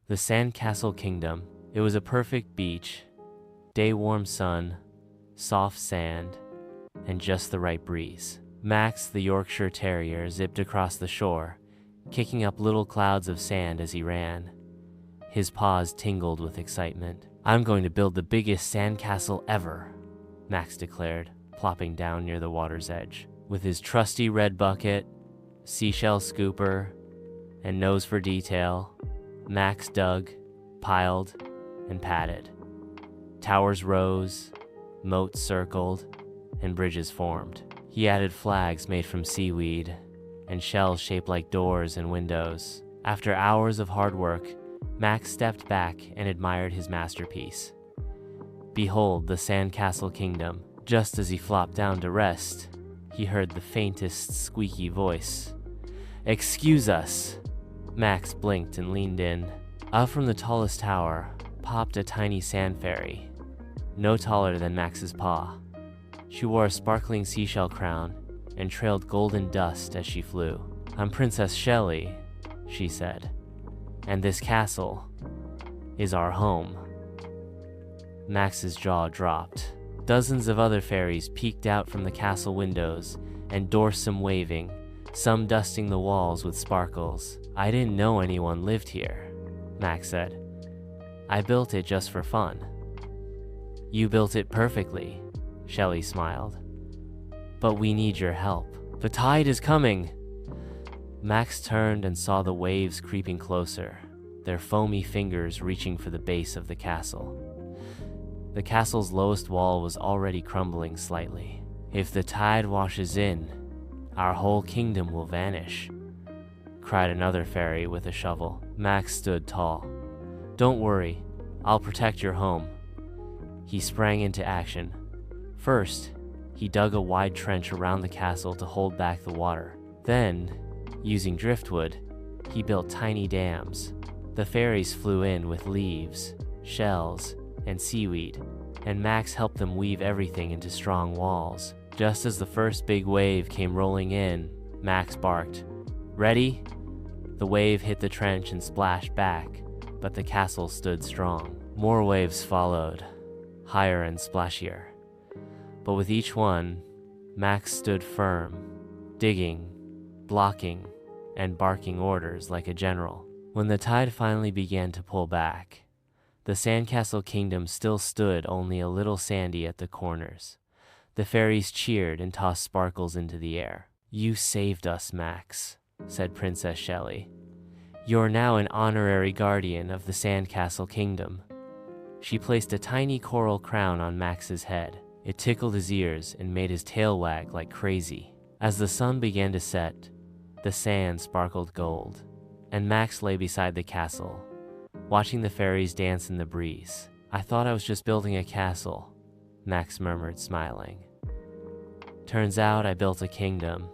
The Sandcastle Kingdom. It was a perfect beach, day-warm sun, soft sand, and just the right breeze. Max, the Yorkshire Terrier, zipped across the shore, kicking up little clouds of sand as he ran. His paws tingled with excitement. "I'm going to build the biggest sandcastle ever," Max declared, plopping down near the water's edge. With his trusty red bucket, seashell scooper, and nose for detail, Max dug, piled, and patted. Towers rose, moats circled, and bridges formed. He added flags made from seaweed and shells shaped like doors and windows. After hours of hard work, Max stepped back and admired his masterpiece. Behold the Sandcastle Kingdom. Just as he flopped down to rest, he heard the faintest squeaky voice. "Excuse us." Max blinked and leaned in. Up from the tallest tower popped a tiny sand fairy, no taller than Max's paw. She wore a sparkling seashell crown and trailed golden dust as she flew. "I'm Princess Shelley," she said, "and this castle is our home." Max's jaw dropped. Dozens of other fairies peeked out from the castle windows, endorsed some waving, some dusting the walls with sparkles. "I didn't know anyone lived here," Max said. "I built it just for fun." "You built it perfectly," Shelley smiled. "But we need your help. The tide is coming." Max turned and saw the waves creeping closer, their foamy fingers reaching for the base of the castle. The castle's lowest wall was already crumbling slightly. "If the tide washes in, our whole kingdom will vanish," cried another fairy with a shovel. Max stood tall. "Don't worry, I'll protect your home." He sprang into action. First, he dug a wide trench around the castle to hold back the water. Then, using driftwood, he built tiny dams. The fairies flew in with leaves, shells, and seaweed, and Max helped them weave everything into strong walls. Just as the first big wave came rolling in, Max barked, "Ready?" The wave hit the trench and splashed back, but the castle stood strong. More waves followed, higher and splashier. But with each one, Max stood firm, digging, blocking, and barking orders like a general. When the tide finally began to pull back, the Sandcastle Kingdom still stood only a little sandy at the corners. The fairies cheered and tossed sparkles into the air. "You saved us, Max," said Princess Shelley. "You're now an honorary guardian of the Sandcastle Kingdom." She placed a tiny coral crown on Max's head. It tickled his ears and made his tail wag like crazy. As the sun began to set, the sand sparkled gold, and Max lay beside the castle, watching the fairies dance in the breeze. "I thought I was just building a castle," Max murmured, smiling. "Turns out I built a kingdom."